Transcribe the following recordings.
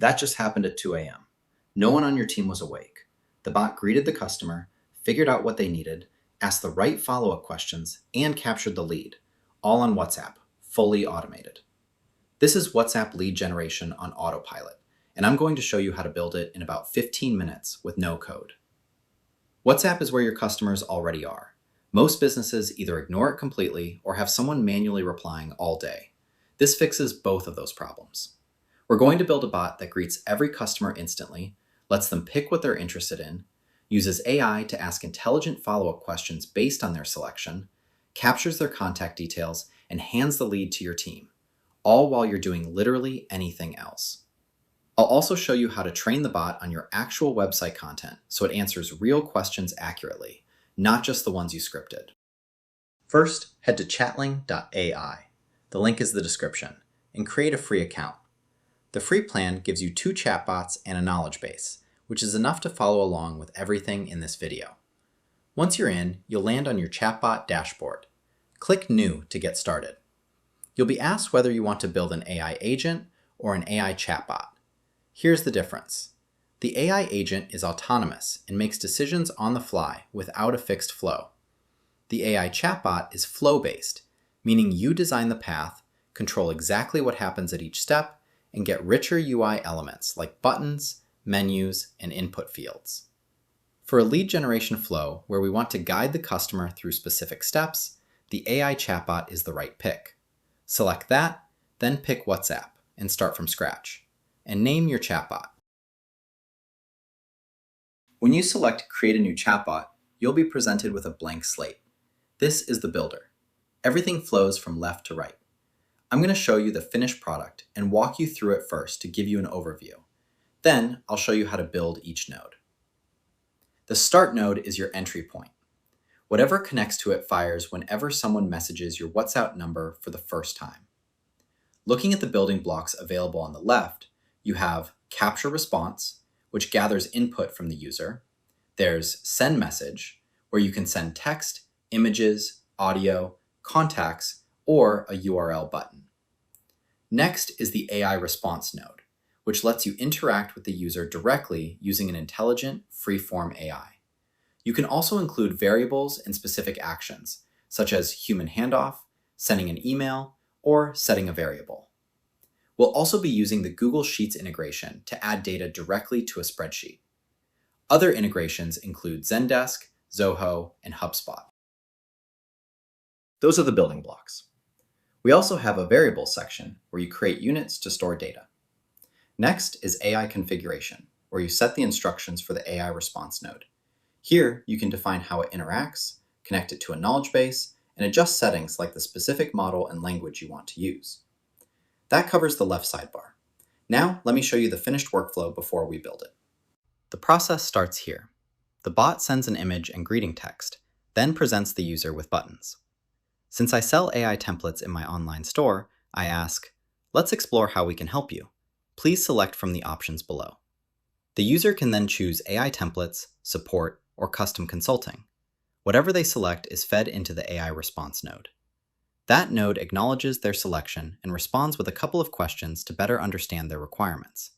That just happened at 2 a.m. No one on your team was awake. The bot greeted the customer, figured out what they needed, asked the right follow-up questions, and captured the lead, all on WhatsApp, fully automated. This is WhatsApp lead generation on autopilot, and I'm going to show you how to build it in about 15 minutes with no code. WhatsApp is where your customers already are. Most businesses either ignore it completely or have someone manually replying all day. This fixes both of those problems. We're going to build a bot that greets every customer instantly, lets them pick what they're interested in, uses AI to ask intelligent follow-up questions based on their selection, captures their contact details, and hands the lead to your team, all while you're doing literally anything else. I'll also show you how to train the bot on your actual website content so it answers real questions accurately, not just the ones you scripted. First, head to chatling.ai. The link is in the description, and create a free account. The free plan gives you 2 chatbots and a knowledge base, which is enough to follow along with everything in this video. Once you're in, you'll land on your chatbot dashboard. Click New to get started. You'll be asked whether you want to build an AI agent or an AI chatbot. Here's the difference. The AI agent is autonomous and makes decisions on the fly without a fixed flow. The AI chatbot is flow-based, meaning you design the path, control exactly what happens at each step, and get richer UI elements like buttons, menus, and input fields. For a lead generation flow where we want to guide the customer through specific steps, the AI chatbot is the right pick. Select that, then pick WhatsApp and start from scratch, and name your chatbot. When you select Create a new chatbot, you'll be presented with a blank slate. This is the builder. Everything flows from left to right. I'm going to show you the finished product and walk you through it first to give you an overview. Then I'll show you how to build each node. The start node is your entry point. Whatever connects to it fires whenever someone messages your WhatsApp number for the first time. Looking at the building blocks available on the left, you have capture response, which gathers input from the user. There's send message, where you can send text, images, audio, contacts, or a URL button. Next is the AI response node, which lets you interact with the user directly using an intelligent, free-form AI. You can also include variables and specific actions, such as human handoff, sending an email, or setting a variable. We'll also be using the Google Sheets integration to add data directly to a spreadsheet. Other integrations include Zendesk, Zoho, and HubSpot. Those are the building blocks. We also have a variables section where you create units to store data. Next is AI configuration, where you set the instructions for the AI response node. Here, you can define how it interacts, connect it to a knowledge base, and adjust settings like the specific model and language you want to use. That covers the left sidebar. Now, let me show you the finished workflow before we build it. The process starts here. The bot sends an image and greeting text, then presents the user with buttons. Since I sell AI templates in my online store, I ask, let's explore how we can help you. Please select from the options below. The user can then choose AI templates, support, or custom consulting. Whatever they select is fed into the AI response node. That node acknowledges their selection and responds with a couple of questions to better understand their requirements.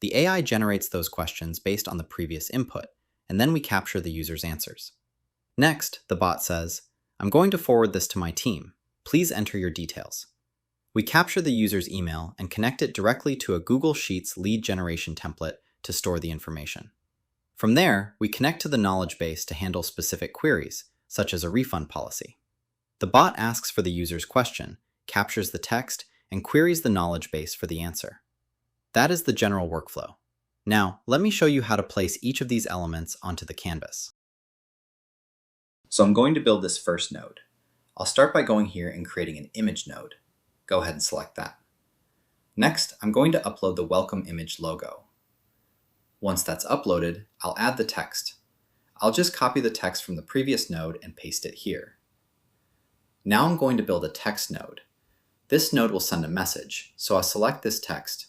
The AI generates those questions based on the previous input, and then we capture the user's answers. Next, the bot says, I'm going to forward this to my team. Please enter your details. We capture the user's email and connect it directly to a Google Sheets lead generation template to store the information. From there, we connect to the knowledge base to handle specific queries, such as a refund policy. The bot asks for the user's question, captures the text, and queries the knowledge base for the answer. That is the general workflow. Now, let me show you how to place each of these elements onto the canvas. So I'm going to build this first node. I'll start by going here and creating an image node. Go ahead and select that. Next, I'm going to upload the welcome image logo. Once that's uploaded, I'll add the text. I'll just copy the text from the previous node and paste it here. Now I'm going to build a text node. This node will send a message, so I'll select this text.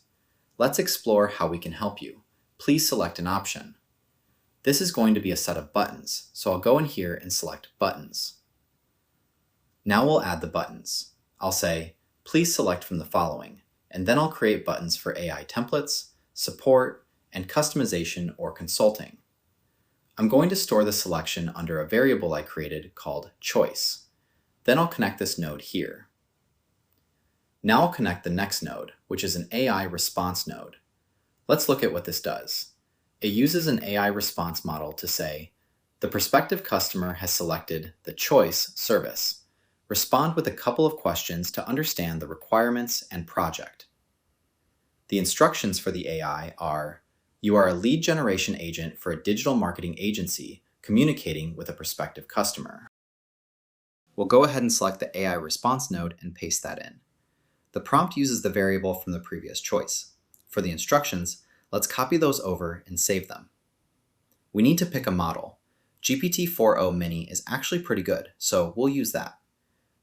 Let's explore how we can help you. Please select an option. This is going to be a set of buttons, so I'll go in here and select Buttons. Now we'll add the buttons. I'll say, please select from the following, and then I'll create buttons for AI templates, support, and customization or consulting. I'm going to store the selection under a variable I created called choice. Then I'll connect this node here. Now I'll connect the next node, which is an AI response node. Let's look at what this does. It uses an AI response model to say, the prospective customer has selected the choice service. Respond with a couple of questions to understand the requirements and project. The instructions for the AI are, you are a lead generation agent for a digital marketing agency communicating with a prospective customer. We'll go ahead and select the AI response node and paste that in. The prompt uses the variable from the previous choice. For the instructions, let's copy those over and save them. We need to pick a model. GPT-4o Mini is actually pretty good, so we'll use that.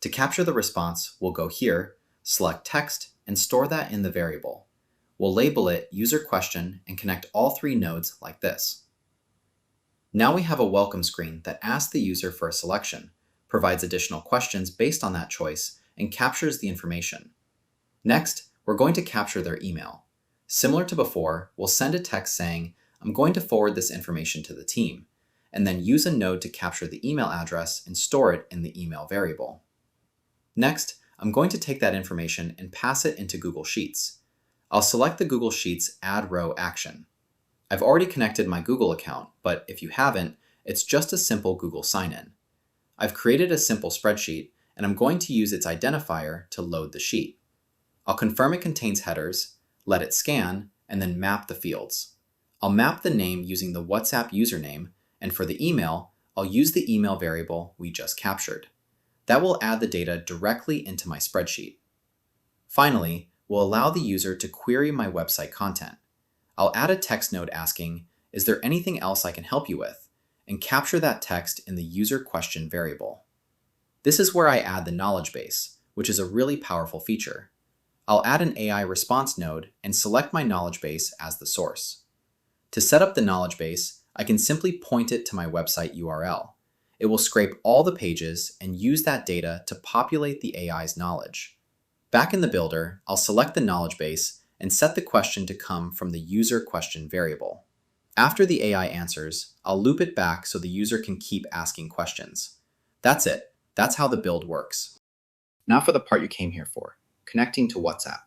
To capture the response, we'll go here, select text, and store that in the variable. We'll label it user question and connect all three nodes like this. Now we have a welcome screen that asks the user for a selection, provides additional questions based on that choice, and captures the information. Next, we're going to capture their email. Similar to before, we'll send a text saying, I'm going to forward this information to the team, and then use a node to capture the email address and store it in the email variable. Next, I'm going to take that information and pass it into Google Sheets. I'll select the Google Sheets Add Row action. I've already connected my Google account, but if you haven't, it's just a simple Google sign-in. I've created a simple spreadsheet, and I'm going to use its identifier to load the sheet. I'll confirm it contains headers, let it scan, and then map the fields. I'll map the name using the WhatsApp username, and for the email, I'll use the email variable we just captured. That will add the data directly into my spreadsheet. Finally, we'll allow the user to query my website content. I'll add a text node asking, is there anything else I can help you with? And capture that text in the user question variable. This is where I add the knowledge base, which is a really powerful feature. I'll add an AI response node and select my knowledge base as the source. To set up the knowledge base, I can simply point it to my website URL. It will scrape all the pages and use that data to populate the AI's knowledge. Back in the builder, I'll select the knowledge base and set the question to come from the user question variable. After the AI answers, I'll loop it back so the user can keep asking questions. That's it. That's how the build works. Now for the part you came here for, connecting to WhatsApp.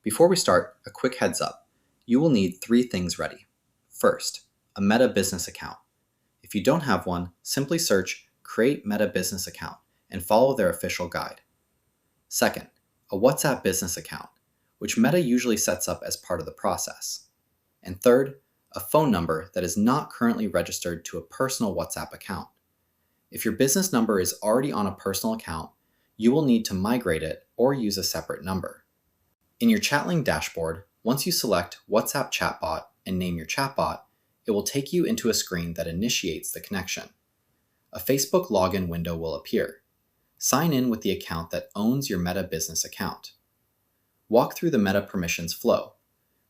Before we start, a quick heads up. You will need 3 things ready. First, a Meta business account. If you don't have one, simply search Create Meta Business Account and follow their official guide. Second, a WhatsApp business account, which Meta usually sets up as part of the process. And third, a phone number that is not currently registered to a personal WhatsApp account. If your business number is already on a personal account, you will need to migrate it or use a separate number. In your Chatling dashboard, once you select WhatsApp Chatbot and name your chatbot, it will take you into a screen that initiates the connection. A Facebook login window will appear. Sign in with the account that owns your Meta business account. Walk through the Meta permissions flow.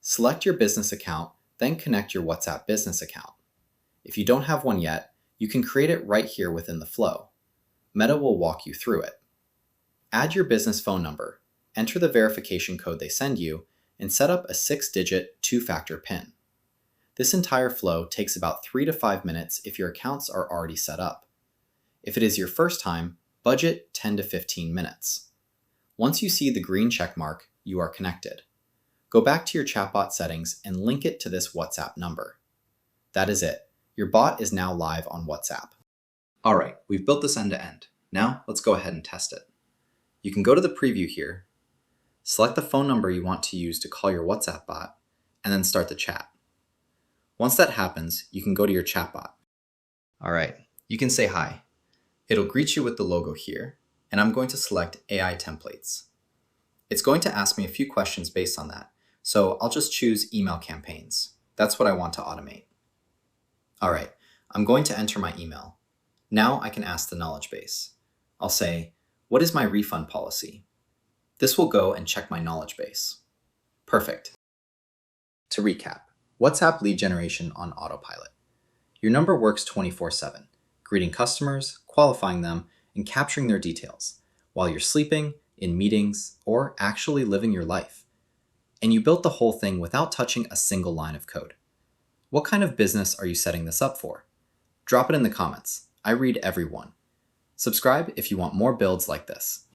Select your business account, then connect your WhatsApp business account. If you don't have one yet, you can create it right here within the flow. Meta will walk you through it. Add your business phone number, enter the verification code they send you, and set up a 6-digit 2-factor PIN. This entire flow takes about 3 to 5 minutes if your accounts are already set up. If it is your first time, budget 10 to 15 minutes. Once you see the green check mark, you are connected. Go back to your chatbot settings and link it to this WhatsApp number. That is it. Your bot is now live on WhatsApp. All right, we've built this end to end. Now let's go ahead and test it. You can go to the preview here, select the phone number you want to use to call your WhatsApp bot, and then start the chat. Once that happens, you can go to your chatbot. All right, you can say hi. It'll greet you with the logo here, and I'm going to select AI templates. It's going to ask me a few questions based on that, so I'll just choose email campaigns. That's what I want to automate. All right, I'm going to enter my email. Now I can ask the knowledge base. I'll say, what is my refund policy? This will go and check my knowledge base. Perfect. To recap, WhatsApp lead generation on autopilot. Your number works 24/7, greeting customers, qualifying them, and capturing their details, while you're sleeping, in meetings, or actually living your life. And you built the whole thing without touching a single line of code. What kind of business are you setting this up for? Drop it in the comments. I read every one. Subscribe if you want more builds like this.